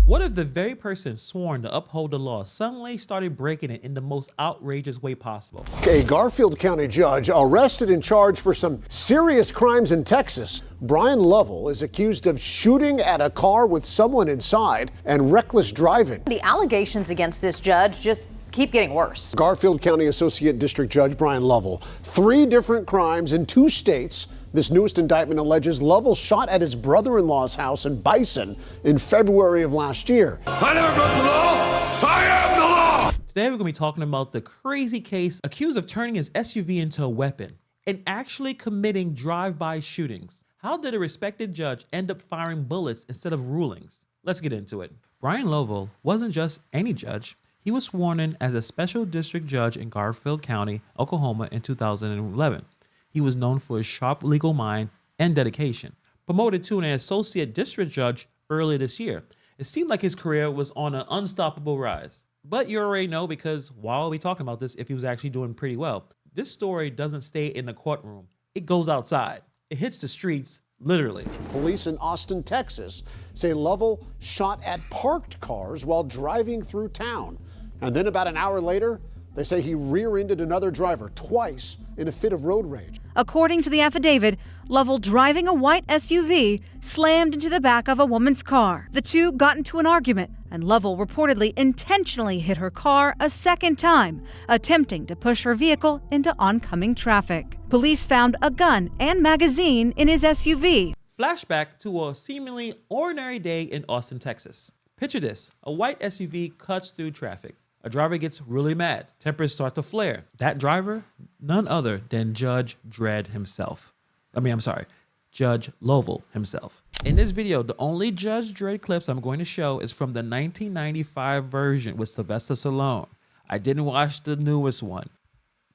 What if the very person sworn to uphold the law suddenly started breaking it in the most outrageous way possible? A Garfield County judge arrested and charged for some serious crimes in Texas. Brian Lovell is accused of shooting at a car with someone inside and reckless driving. The allegations against this judge just keep getting worse. Garfield County Associate District Judge Brian Lovell, 3 different crimes in 2 states. This newest indictment alleges Lovell shot at his brother-in-law's house in Bison in February of last year. I never broke the law. I am the law. Today we're going to be talking about the crazy case accused of turning his SUV into a weapon and actually committing drive-by shootings. How did a respected judge end up firing bullets instead of rulings? Let's get into it. Brian Lovell wasn't just any judge. He was sworn in as a special district judge in Garfield County, Oklahoma in 2011. He was known for his sharp legal mind and dedication. Promoted to an associate district judge earlier this year, it seemed like his career was on an unstoppable rise. But you already know, because while we're talking about this, if he was actually doing pretty well. This story doesn't stay in the courtroom. It goes outside. It hits the streets, literally. Police in Austin, Texas say Lovell shot at parked cars while driving through town. And then about an hour later, they say he rear-ended another driver twice in a fit of road rage. According to the affidavit, Lovell, driving a white SUV, slammed into the back of a woman's car. The two got into an argument, and Lovell reportedly intentionally hit her car a second time, attempting to push her vehicle into oncoming traffic. Police found a gun and magazine in his SUV. Flashback to a seemingly ordinary day in Austin, Texas. Picture this: a white SUV cuts through traffic. A driver gets really mad. Tempers start to flare. That driver, none other than Judge Dredd himself. Judge Lovell himself. In this video, the only Judge Dredd clips I'm going to show is from the 1995 version with Sylvester Stallone. I didn't watch the newest one.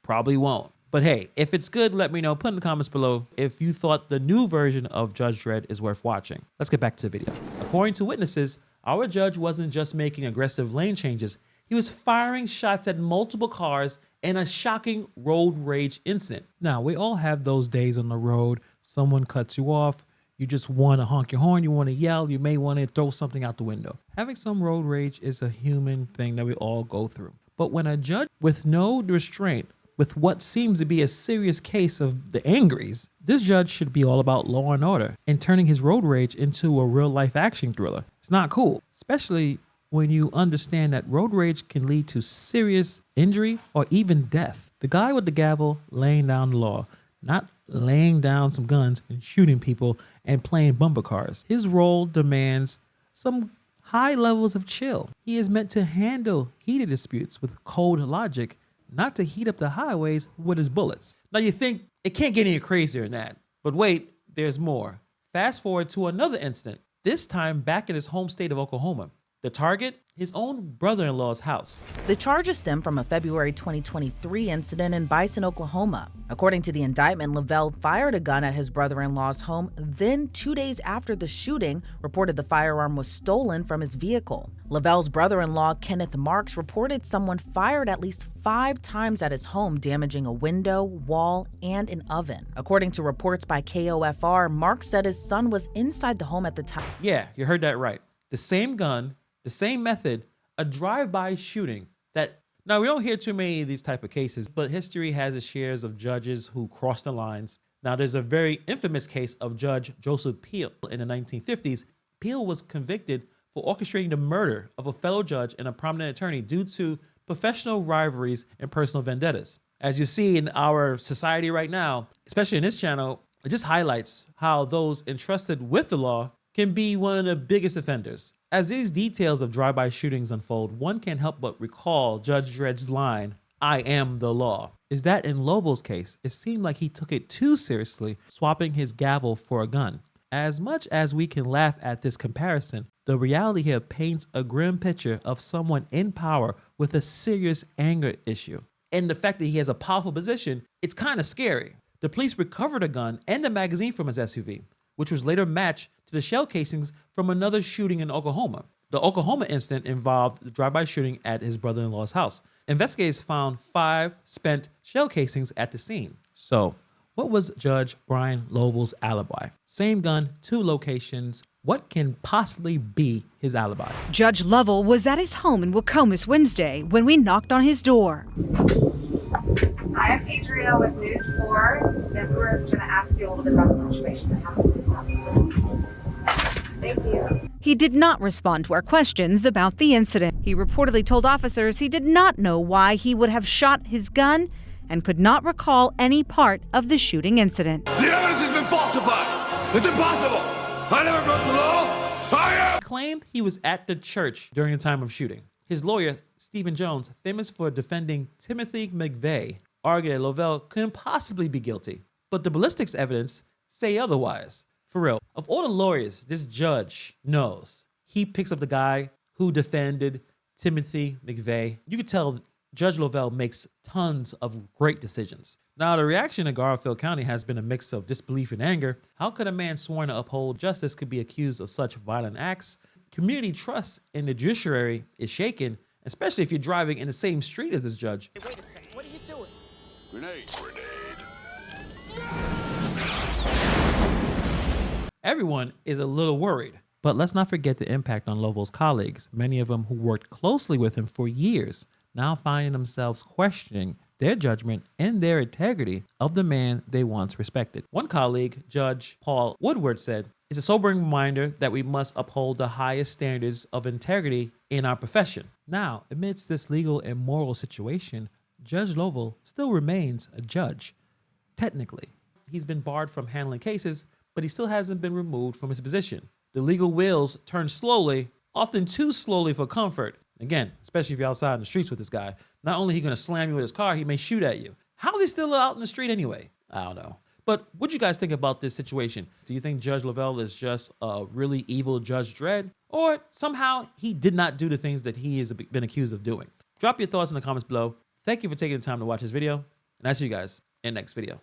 Probably won't. But hey, if it's good, let me know. Put in the comments below if you thought the new version of Judge Dredd is worth watching. Let's get back to the video. According to witnesses, our judge wasn't just making aggressive lane changes. He was firing shots at multiple cars in a shocking road rage incident. Now, we all have those days on the road. Someone cuts you off. You just want to honk your horn. You want to yell. You may want to throw something out the window. Having some road rage is a human thing that we all go through. But when a judge with no restraint, with what seems to be a serious case of the angries, this judge should be all about law and order and turning his road rage into a real-life action thriller. It's not cool, especially when you understand that road rage can lead to serious injury or even death. The guy with the gavel laying down the law, not laying down some guns and shooting people and playing bumper cars. His role demands some high levels of chill. He is meant to handle heated disputes with cold logic, not to heat up the highways with his bullets. Now you think it can't get any crazier than that, but wait, there's more. Fast forward to another incident, this time back in his home state of Oklahoma. The target, his own brother-in-law's house. The charges stem from a February 2023 incident in Bison, Oklahoma. According to the indictment, Lovell fired a gun at his brother-in-law's home, then 2 days after the shooting, reported the firearm was stolen from his vehicle. Lovell's brother-in-law, Kenneth Marks, reported someone fired at least 5 times at his home, damaging a window, wall, and an oven. According to reports by KOFR, Marks said his son was inside the home at the time. Yeah, you heard that right. The same gun, the same method, a drive-by shooting that, now we don't hear too many of these type of cases, but history has its shares of judges who cross the lines. Now there's a very infamous case of Judge Joseph Peel in the 1950s. Peel was convicted for orchestrating the murder of a fellow judge and a prominent attorney due to professional rivalries and personal vendettas. As you see in our society right now, especially in this channel, it just highlights how those entrusted with the law can be one of the biggest offenders. As these details of drive-by shootings unfold, one can't help but recall Judge Dredd's line, "I am the law." Is that in Lovell's case, it seemed like he took it too seriously, swapping his gavel for a gun. As much as we can laugh at this comparison, the reality here paints a grim picture of someone in power with a serious anger issue. And the fact that he has a powerful position, it's kind of scary. The police recovered a gun and a magazine from his SUV, which was later matched to the shell casings from another shooting in Oklahoma. The Oklahoma incident involved the drive-by shooting at his brother-in-law's house. Investigators found 5 spent shell casings at the scene. So, what was Judge Brian Lovell's alibi? Same gun, 2 locations, What can possibly be his alibi? Judge Lovell was at his home in Wacomas Wednesday when we knocked on his door. Hi, I'm Adria with News 4, and we were going to ask you a little bit about the situation that happened last week. Thank you. He did not respond to our questions about the incident. He reportedly told officers he did not know why he would have shot his gun and could not recall any part of the shooting incident. The evidence has been falsified. It's impossible. I never broke the law. I am. He claimed he was at the church during the time of shooting. His lawyer, Stephen Jones, famous for defending Timothy McVeigh, argued that Lovell couldn't possibly be guilty. But the ballistics evidence say otherwise. For real, of all the lawyers this judge knows, he picks up the guy who defended Timothy McVeigh. You could tell Judge Lovell makes tons of great decisions. Now, the reaction in Garfield County has been a mix of disbelief and anger. How could a man sworn to uphold justice could be accused of such violent acts? Community trust in the judiciary is shaken, especially if you're driving in the same street as this judge. Hey, wait a second, what are you doing? Grenade. Everyone is a little worried. But let's not forget the impact on Lovell's colleagues, many of them who worked closely with him for years, now finding themselves questioning their judgment and their integrity of the man they once respected. One colleague, Judge Paul Woodward, said, "It's a sobering reminder that we must uphold the highest standards of integrity in our profession." Now, amidst this legal and moral situation, Judge Lovell still remains a judge. Technically, he's been barred from handling cases, but he still hasn't been removed from his position. The legal wheels turn slowly, often too slowly for comfort. Again, especially if you're outside in the streets with this guy. Not only is he going to slam you with his car, he may shoot at you. How's he still out in the street anyway? I don't know. But what do you guys think about this situation? Do you think Judge Lovell is just a really evil Judge Dredd? Or somehow he did not do the things that he has been accused of doing? Drop your thoughts in the comments below. Thank you for taking the time to watch this video, and I'll see you guys in the next video.